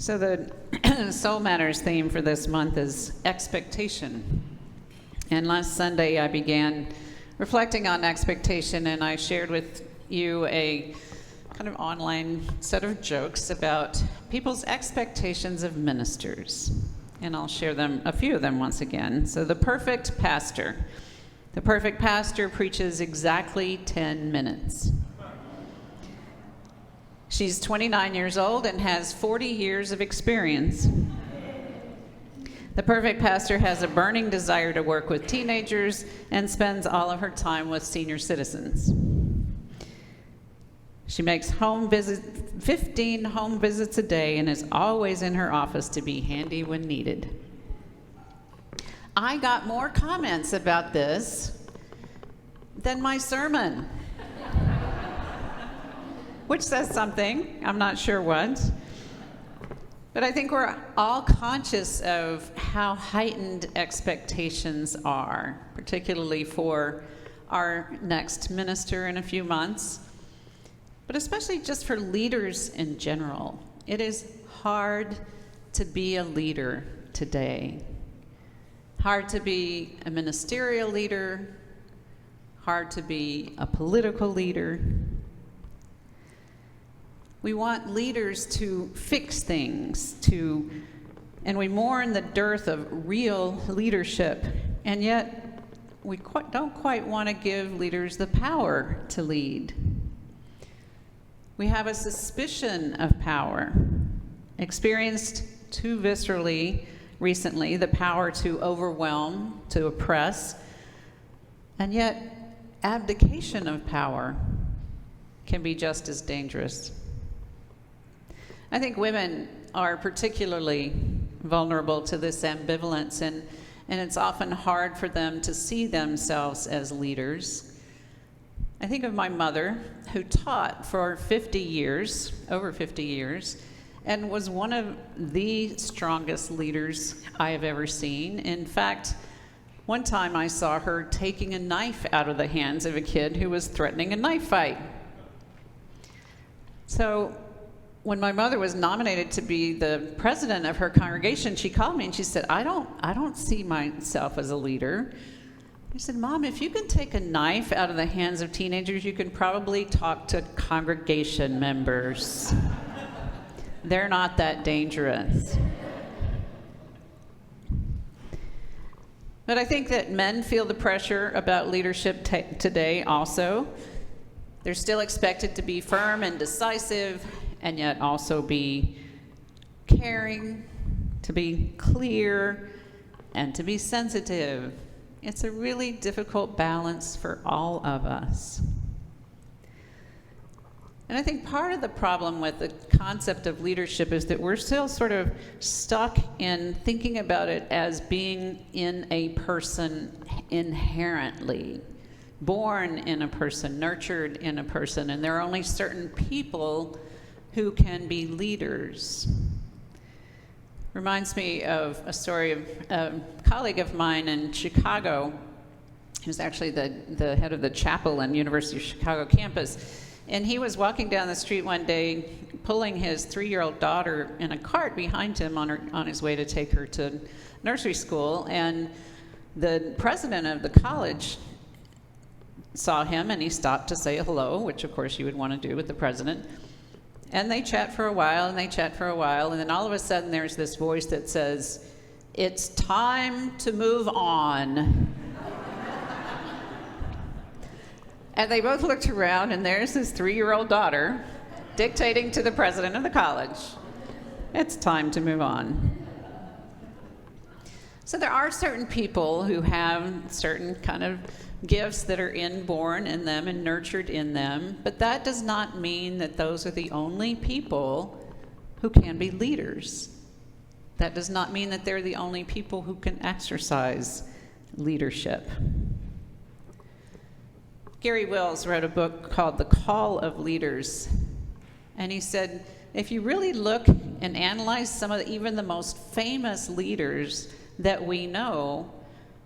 So the Soul Matters theme for this month is expectation. And last Sunday I began reflecting on expectation, and I shared with you a kind of online set of jokes about people's expectations of ministers. And I'll share a few of them once again. So the perfect pastor. The perfect pastor preaches exactly 10 minutes. She's 29 years old and has 40 years of experience. The perfect pastor has a burning desire to work with teenagers and spends all of her time with senior citizens. She makes 15 home visits a day and is always in her office to be handy when needed. I got more comments about this than my sermon. Which says something, I'm not sure what. But I think we're all conscious of how heightened expectations are, particularly for our next minister in a few months, but especially just for leaders in general. It is hard to be a leader today. Hard to be a ministerial leader, hard to be a political leader. We want leaders to fix things, and we mourn the dearth of real leadership, and yet we don't quite want to give leaders the power to lead. We have a suspicion of power, experienced too viscerally recently, the power to overwhelm, to oppress, and yet abdication of power can be just as dangerous. I think women are particularly vulnerable to this ambivalence, and it's often hard for them to see themselves as leaders. I think of my mother, who taught for over 50 years, and was one of the strongest leaders I have ever seen. In fact, one time I saw her taking a knife out of the hands of a kid who was threatening a knife fight. So when my mother was nominated to be the president of her congregation, she called me and she said, I don't see myself as a leader. I said, Mom, if you can take a knife out of the hands of teenagers, you can probably talk to congregation members. They're not that dangerous. But I think that men feel the pressure about leadership today also. They're still expected to be firm and decisive, and yet also be caring, to be clear, and to be sensitive. It's a really difficult balance for all of us. And I think part of the problem with the concept of leadership is that we're still sort of stuck in thinking about it as being in a person inherently, born in a person, nurtured in a person, and there are only certain people who can be leaders. Reminds me of a story of a colleague of mine in Chicago, who's actually the head of the chapel in University of Chicago campus. And he was walking down the street one day, pulling his 3-year-old daughter in a cart behind him on his way to take her to nursery school. And the president of the college saw him, and he stopped to say hello, which of course you would want to do with the president. And they chat for a while, and then all of a sudden there's this voice that says, "It's time to move on." And they both looked around, and there's this 3-year-old daughter dictating to the president of the college, "It's time to move on." So there are certain people who have certain kind of gifts that are inborn in them and nurtured in them, but that does not mean that those are the only people who can be leaders. That does not mean that they're the only people who can exercise leadership. Gary Wills wrote a book called The Call of Leaders, and he said, if you really look and analyze some of even the most famous leaders that we know,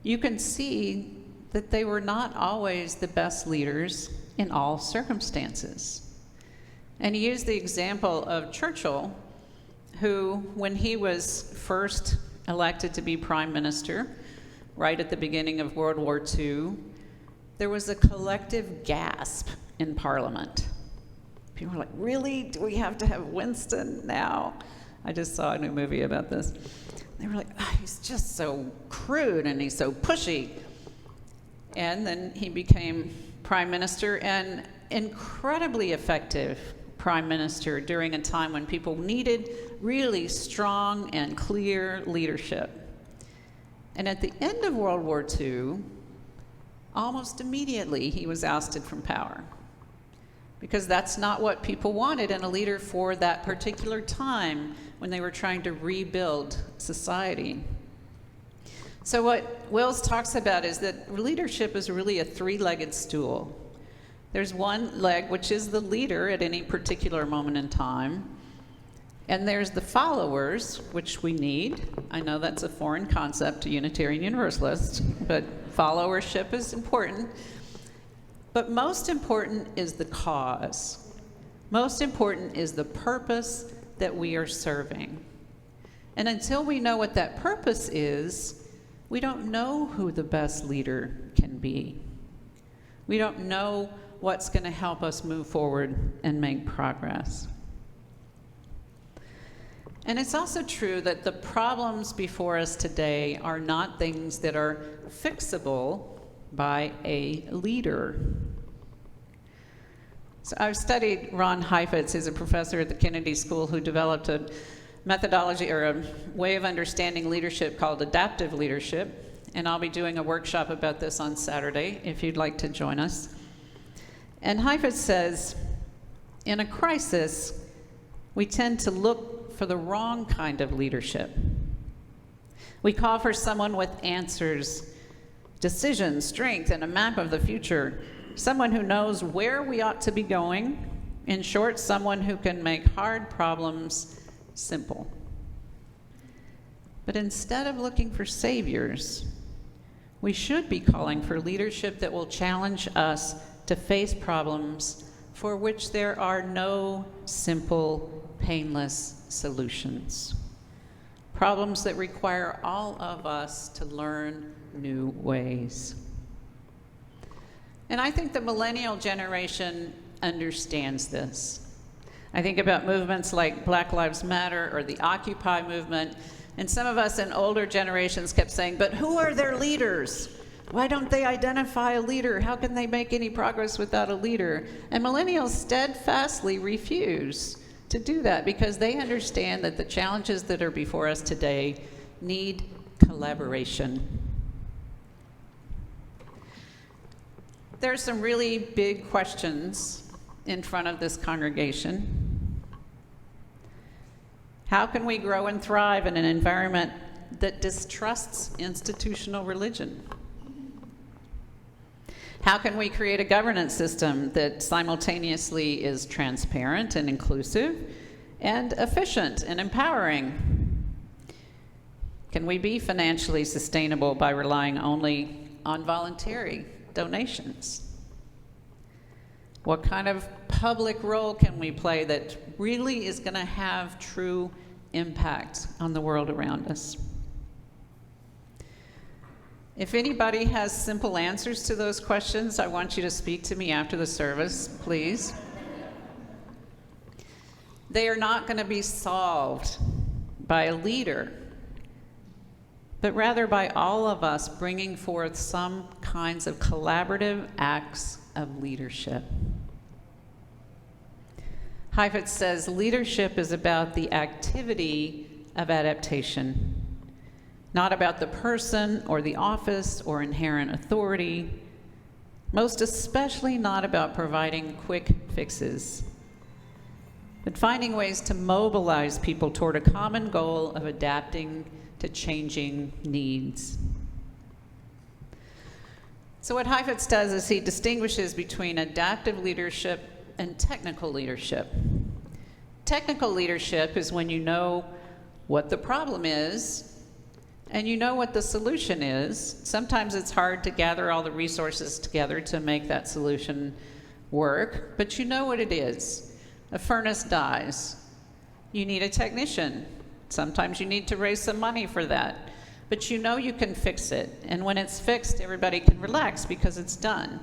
you can see that they were not always the best leaders in all circumstances. And he used the example of Churchill, who, when he was first elected to be prime minister, right at the beginning of World War II, there was a collective gasp in Parliament. People were like, really? Do we have to have Winston now? I just saw a new movie about this. They were like, oh, he's just so crude and he's so pushy. And then he became prime minister, and incredibly effective prime minister during a time when people needed really strong and clear leadership. And at the end of World War II, almost immediately he was ousted from power, because that's not what people wanted in a leader for that particular time when they were trying to rebuild society. So what Wills talks about is that leadership is really a three-legged stool. There's one leg, which is the leader at any particular moment in time. And there's the followers, which we need. I know that's a foreign concept to Unitarian Universalist, but followership is important. But most important is the cause. Most important is the purpose that we are serving. And until we know what that purpose is, we don't know who the best leader can be. We don't know what's going to help us move forward and make progress. And it's also true that the problems before us today are not things that are fixable by a leader. So I've studied Ron Heifetz, who's a professor at the Kennedy School, who developed a methodology or a way of understanding leadership called adaptive leadership. And I'll be doing a workshop about this on Saturday, if you'd like to join us. And Heifetz says, in a crisis, we tend to look for the wrong kind of leadership. We call for someone with answers, decisions, strength, and a map of the future. Someone who knows where we ought to be going. In short, someone who can make hard problems simple. But instead of looking for saviors, we should be calling for leadership that will challenge us to face problems for which there are no simple, painless solutions. Problems that require all of us to learn new ways. And I think the millennial generation understands this. I think about movements like Black Lives Matter or the Occupy movement, and some of us in older generations kept saying, but who are their leaders? Why don't they identify a leader? How can they make any progress without a leader? And millennials steadfastly refuse to do that because they understand that the challenges that are before us today need collaboration. There are some really big questions in front of this congregation. How can we grow and thrive in an environment that distrusts institutional religion? How can we create a governance system that simultaneously is transparent and inclusive and efficient and empowering? Can we be financially sustainable by relying only on voluntary donations? What kind of public role can we play that really is going to have true impact on the world around us? If anybody has simple answers to those questions, I want you to speak to me after the service, please. They are not going to be solved by a leader, but rather by all of us bringing forth some kinds of collaborative acts of leadership. Heifetz says leadership is about the activity of adaptation, not about the person or the office or inherent authority, most especially not about providing quick fixes, but finding ways to mobilize people toward a common goal of adapting to changing needs. So what Heifetz does is he distinguishes between adaptive leadership and technical leadership. Technical leadership is when you know what the problem is and you know what the solution is. Sometimes it's hard to gather all the resources together to make that solution work, but you know what it is. A furnace dies. You need a technician. Sometimes you need to raise some money for that. But you know you can fix it. And when it's fixed, everybody can relax because it's done.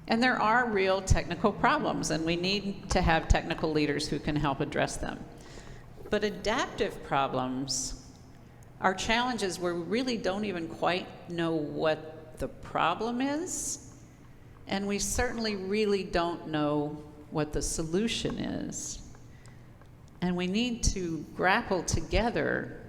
And there are real technical problems, and we need to have technical leaders who can help address them. But adaptive problems are challenges where we really don't even quite know what the problem is, and we certainly really don't know what the solution is. And we need to grapple together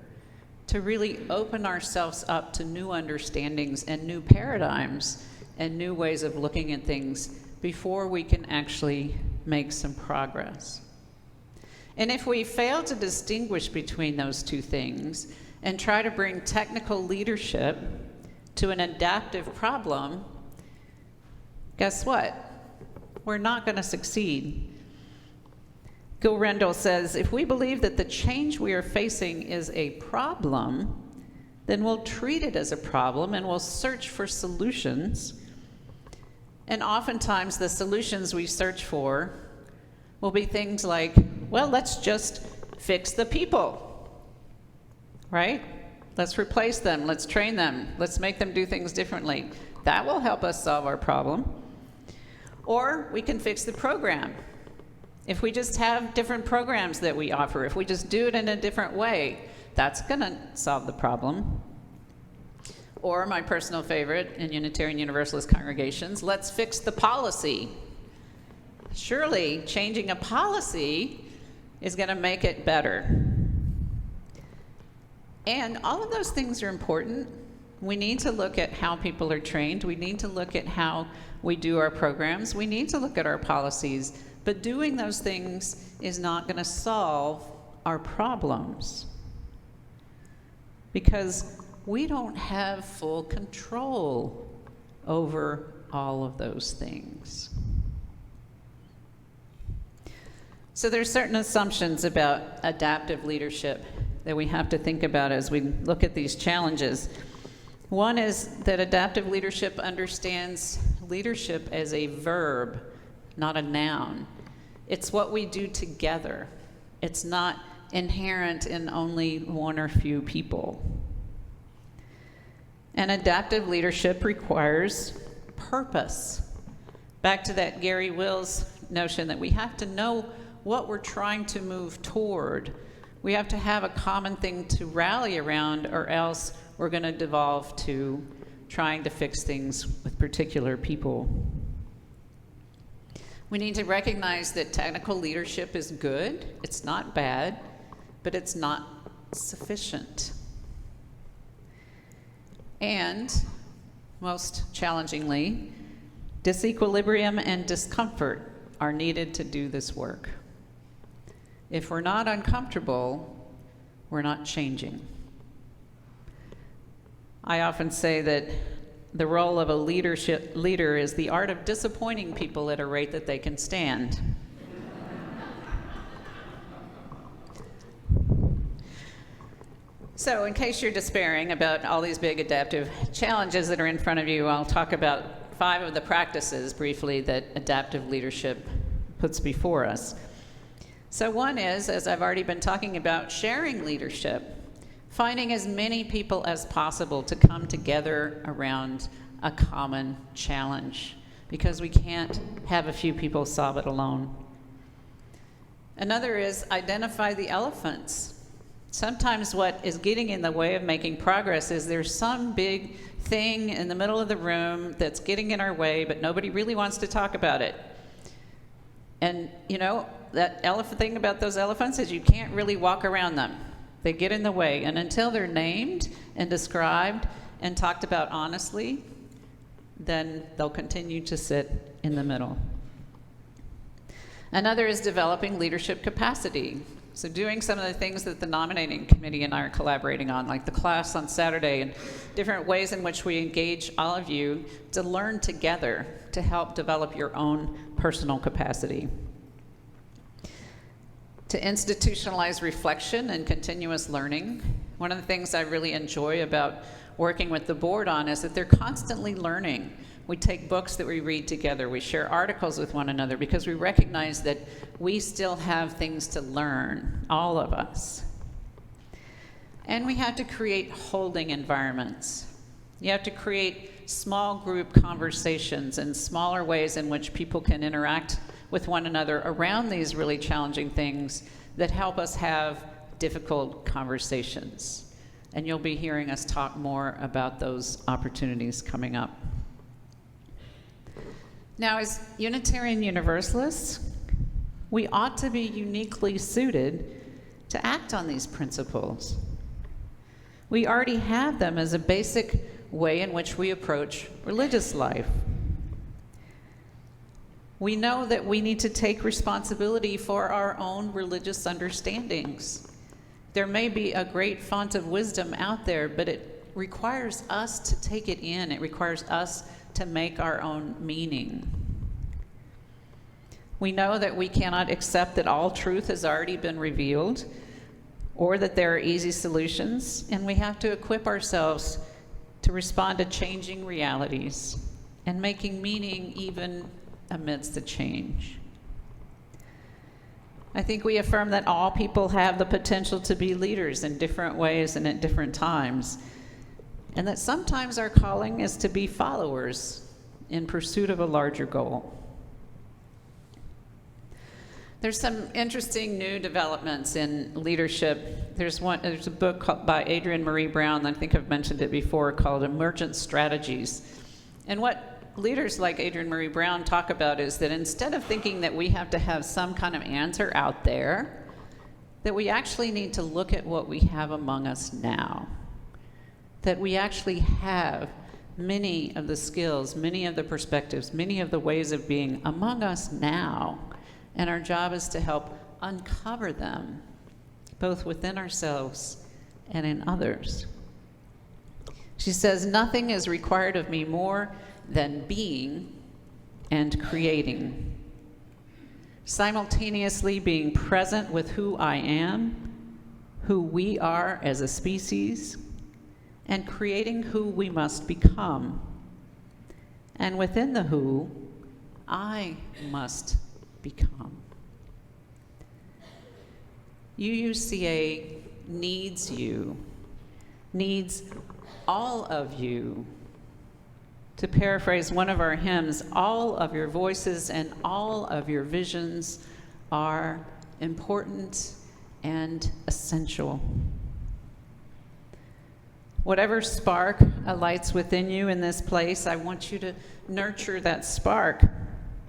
to really open ourselves up to new understandings and new paradigms and new ways of looking at things before we can actually make some progress. And if we fail to distinguish between those two things and try to bring technical leadership to an adaptive problem, guess what? We're not going to succeed. Gil Rendell says, if we believe that the change we are facing is a problem, then we'll treat it as a problem and we'll search for solutions. And oftentimes the solutions we search for will be things like, well, let's just fix the people, right? Let's replace them, let's train them, let's make them do things differently. That will help us solve our problem. Or we can fix the program. If we just have different programs that we offer, if we just do it in a different way, that's gonna solve the problem. Or my personal favorite in Unitarian Universalist congregations, let's fix the policy. Surely changing a policy is gonna make it better. And all of those things are important. We need to look at how people are trained. We need to look at how we do our programs. We need to look at our policies. But doing those things is not going to solve our problems, because we don't have full control over all of those things. So there's certain assumptions about adaptive leadership that we have to think about as we look at these challenges. One is that adaptive leadership understands leadership as a verb, not a noun. It's what we do together. It's not inherent in only one or few people. And adaptive leadership requires purpose. Back to that Gary Wills notion that we have to know what we're trying to move toward. We have to have a common thing to rally around, or else we're going to devolve to trying to fix things with particular people. We need to recognize that technical leadership is good. It's not bad, but it's not sufficient. And, most challengingly, disequilibrium and discomfort are needed to do this work. If we're not uncomfortable, we're not changing. I often say that the role of a leader is the art of disappointing people at a rate that they can stand. So in case you're despairing about all these big adaptive challenges that are in front of you, I'll talk about 5 of the practices briefly that adaptive leadership puts before us. So one is, as I've already been talking about, sharing leadership. Finding as many people as possible to come together around a common challenge, because we can't have a few people solve it alone. Another is identify the elephants. Sometimes what is getting in the way of making progress is there's some big thing in the middle of the room that's getting in our way, but nobody really wants to talk about it. And you know, that thing about those elephants is you can't really walk around them. They get in the way, and until they're named and described and talked about honestly, then they'll continue to sit in the middle. Another is developing leadership capacity. So doing some of the things that the nominating committee and I are collaborating on, like the class on Saturday, and different ways in which we engage all of you to learn together to help develop your own personal capacity. To institutionalize reflection and continuous learning. One of the things I really enjoy about working with the board on is that they're constantly learning. We take books that we read together. We share articles with one another because we recognize that we still have things to learn, all of us. And we have to create holding environments. You have to create small group conversations and smaller ways in which people can interact with one another around these really challenging things that help us have difficult conversations. And you'll be hearing us talk more about those opportunities coming up. Now, as Unitarian Universalists, we ought to be uniquely suited to act on these principles. We already have them as a basic way in which we approach religious life. We know that we need to take responsibility for our own religious understandings. There may be a great font of wisdom out there, but it requires us to take it in. It requires us to make our own meaning. We know that we cannot accept that all truth has already been revealed or that there are easy solutions, and we have to equip ourselves to respond to changing realities and making meaning even amidst the change. I think we affirm that all people have the potential to be leaders in different ways and at different times, and that sometimes our calling is to be followers in pursuit of a larger goal. There's some interesting new developments in leadership. There's a book by Adrienne Marie Brown, I think I've mentioned it before, called Emergent Strategies. And what leaders like Adrienne Marie Brown talk about is that instead of thinking that we have to have some kind of answer out there, that we actually need to look at what we have among us now. That we actually have many of the skills, many of the perspectives, many of the ways of being among us now. And our job is to help uncover them, both within ourselves and in others. She says, "Nothing is required of me more than being and creating. Simultaneously being present with who I am, who we are as a species, and creating who we must become. And within the who, I must become." UUCA needs you, needs all of you. To paraphrase one of our hymns, all of your voices and all of your visions are important and essential. Whatever spark alights within you in this place, I want you to nurture that spark.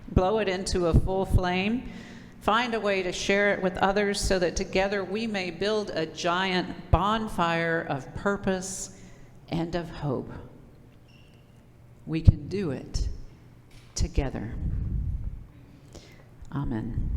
Blow it into a full flame. Find a way to share it with others so that together we may build a giant bonfire of purpose and of hope. We can do it together. Amen.